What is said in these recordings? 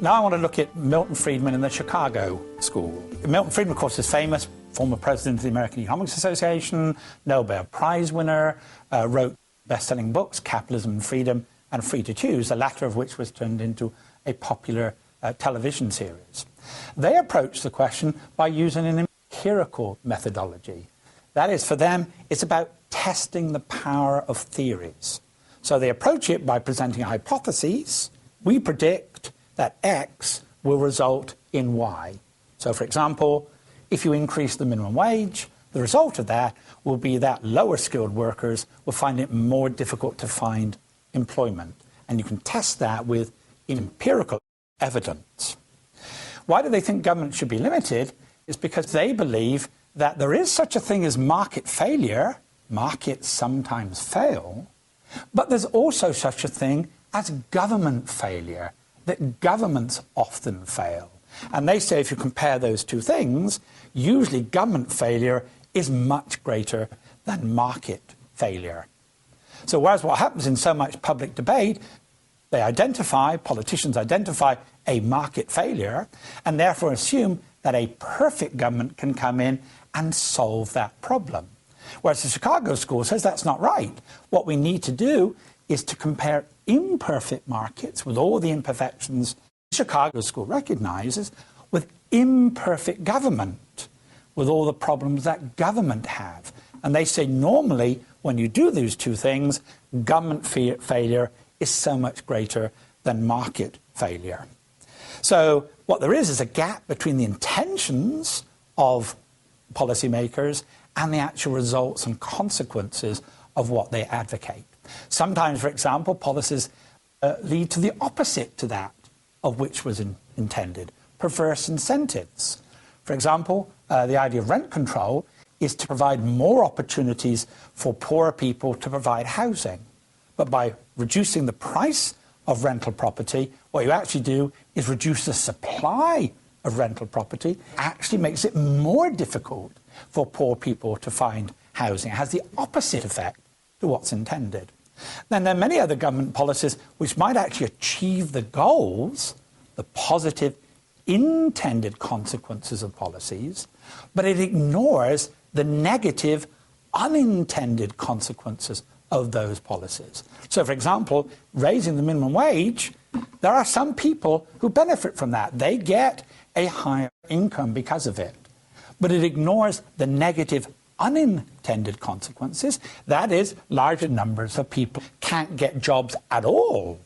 Now I want to look at Milton Friedman and the Chicago School. Milton Friedman, of course, is famous, former president of the American Economics Association, Nobel Prize winner, wrote best-selling books, Capitalism and Freedom and Free to Choose, the latter of which was turned into a popular television series. They approach the question by using an empirical methodology. That is, for them, it's about testing the power of theories. So they approach it by presenting hypotheses. We predict that X will result in Y. So, for example, if you increase the minimum wage, the result of that will be that lower skilled workers will find it more difficult to find employment. And you can test that with empirical evidence. Why do they think government should be limited? It's because they believe that there is such a thing as market failure. Markets sometimes fail. But there's also such a thing as government failure, that governments often fail. And they say if you compare those two things, usually government failure is much greater than market failure. So whereas what happens in so much public debate, politicians identify a market failure and therefore assume that a perfect government can come in and solve that problem. Whereas the Chicago School says that's not right. What we need to do is to compare imperfect markets with all the imperfections the Chicago School recognizes with imperfect government, with all the problems that government have. And they say normally when you do those two things, government failure is so much greater than market failure. So what there is a gap between the intentions of policymakers and the actual results and consequences of what they advocate. Sometimes, for example, policies lead to the opposite to that of which was intended, perverse incentives. For example, the idea of rent control is to provide more opportunities for poorer people to provide housing. But by reducing the price of rental property, what you actually do is reduce the supply of rental property, actually makes it more difficult for poor people to find housing. It has the opposite effect to what's intended. Then there are many other government policies which might actually achieve the goals, the positive intended consequences of policies, but it ignores the negative unintended consequences of those policies. So, for example, raising the minimum wage, there are some people who benefit from that. They get a higher income because of it. But it ignores the negative unintended consequences. That is, larger numbers of people can't get jobs at all.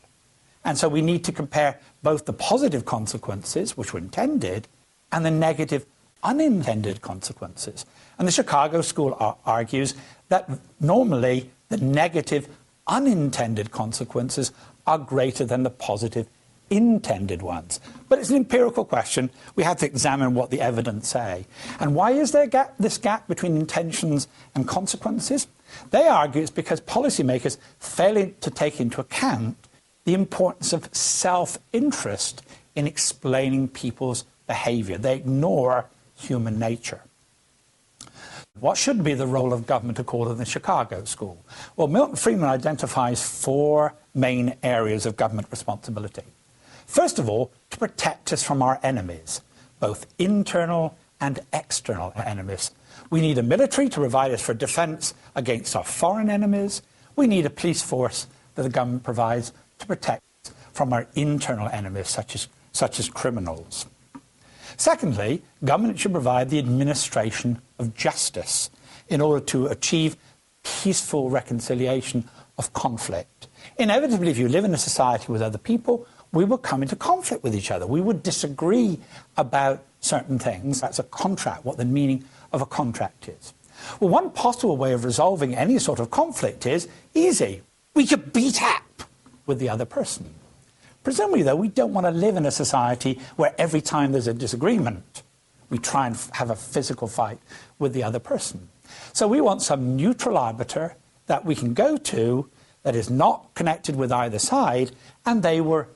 And so we need to compare both the positive consequences, which were intended, and the negative unintended consequences. And the Chicago School argues that normally the negative unintended consequences are greater than the positive intended ones. But it's an empirical question. We have to examine what the evidence say. And why is there this gap between intentions and consequences? They argue it's because policymakers fail to take into account the importance of self-interest in explaining people's behavior. They ignore human nature. What should be the role of government according to the Chicago School? Well, Milton Friedman identifies four main areas of government responsibility. First of all, to protect us from our enemies, both internal and external enemies. We need a military to provide us for defence against our foreign enemies. We need a police force that the government provides to protect us from our internal enemies, such as criminals. Secondly, government should provide the administration of justice in order to achieve peaceful reconciliation of conflict. Inevitably, if you live in a society with other people, we will come into conflict with each other. We would disagree about certain things. That's a contract, what the meaning of a contract is. Well, one possible way of resolving any sort of conflict is easy. We could beat up with the other person. Presumably, though, we don't want to live in a society where every time there's a disagreement, we try and have a physical fight with the other person. So we want some neutral arbiter that we can go to that is not connected with either side, and they will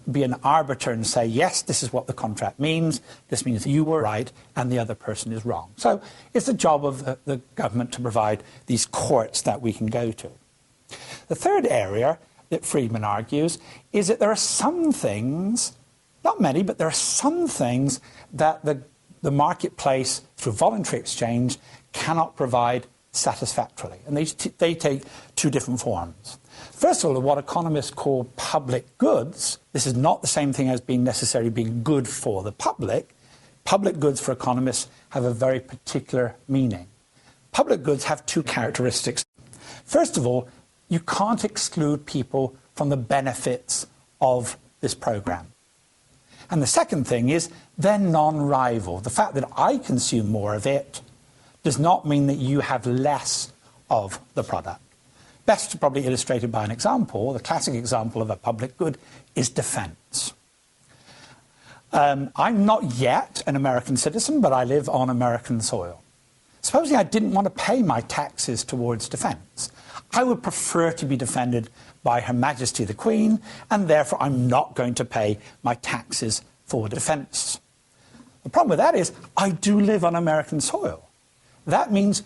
be an arbiter and say, yes, this is what the contract means. This means you were right and the other person is wrong. So it's the job of the government to provide these courts that we can go to. The third area that Friedman argues is that there are some things Not many, but there are some things that the marketplace, through voluntary exchange, cannot provide satisfactorily. And they take two different forms. First of all, what economists call public goods. This is not the same thing as being necessarily being good for the public. Public goods for economists have a very particular meaning. Public goods have two characteristics. First of all, you can't exclude people from the benefits of this program. And the second thing is they're non-rival. The fact that I consume more of it does not mean that you have less of the product. Best probably illustrated by an example. The classic example of a public good is defense. I'm not yet an American citizen, but I live on American soil. Supposing I didn't want to pay my taxes towards defense, I would prefer to be defended by Her Majesty the Queen, and therefore I'm not going to pay my taxes for defense. The problem with that is I do live on American soil. That means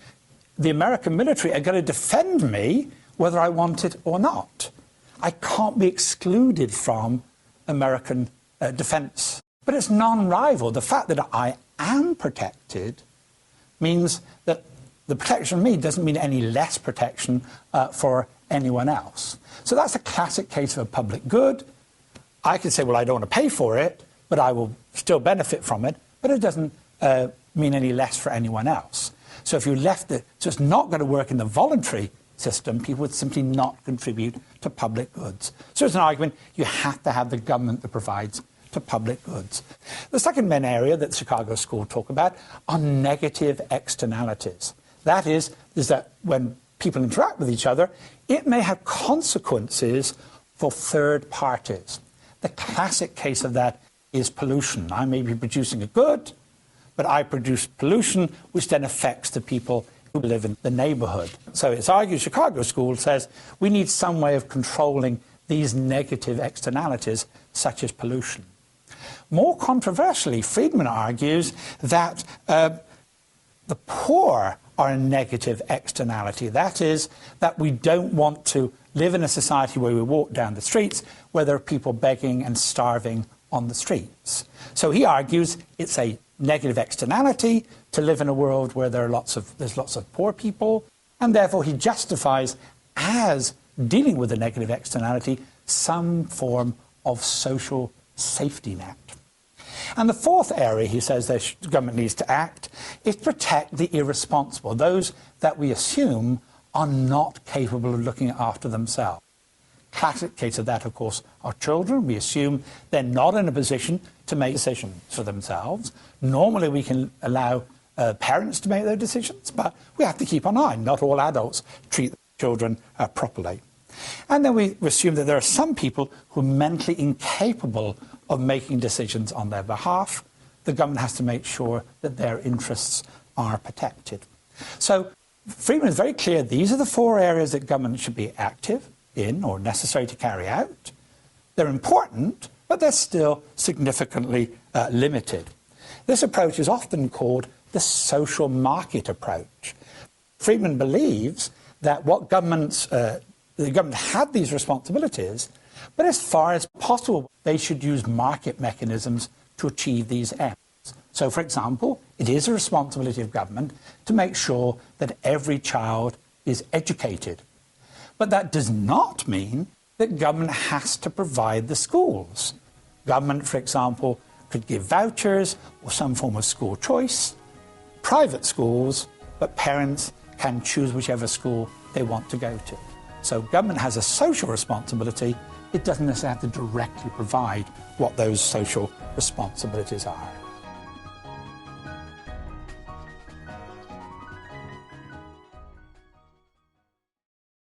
the American military are going to defend me whether I want it or not. I can't be excluded from American defense. But it's non-rival. The fact that I am protected means that the protection of me doesn't mean any less protection for anyone else. So that's a classic case of a public good. I could say, well, I don't want to pay for it, but I will still benefit from it, but it doesn't mean any less for anyone else. So if you left it, so it's not going to work in the voluntary system, people would simply not contribute to public goods. So it's an argument you have to have the government that provides to public goods. The second main area that Chicago School talk about are negative externalities. That is that when people interact with each other, it may have consequences for third parties. The classic case of that is pollution. I may be producing a good, but I produce pollution which then affects the people who live in the neighborhood. So it's argued Chicago School says we need some way of controlling these negative externalities such as pollution. More controversially, Friedman argues that the poor are a negative externality. That is, that we don't want to live in a society where we walk down the streets where there are people begging and starving on the streets. So he argues it's a negative externality to live in a world where there's lots of poor people, and therefore he justifies as dealing with a negative externality some form of social safety net. And the fourth area, he says, the government needs to act, is protect the irresponsible, those that we assume are not capable of looking after themselves. Classic case of that, of course, are children. We assume they're not in a position to make decisions for themselves. Normally we can allow parents to make their decisions, but we have to keep an eye. Not all adults treat children properly. And then we assume that there are some people who are mentally incapable of making decisions on their behalf. The government has to make sure that their interests are protected. So Friedman is very clear these are the four areas that government should be active in or necessary to carry out. They're important, but they're still significantly limited. This approach is often called the social market approach. Friedman believes that what the government had these responsibilities, but as far as possible, they should use market mechanisms to achieve these ends. So, for example, it is a responsibility of government to make sure that every child is educated. But that does not mean that government has to provide the schools. Government, for example, could give vouchers or some form of school choice, private schools, but parents can choose whichever school they want to go to. So government has a social responsibility. It doesn't necessarily have to directly provide what those social responsibilities are.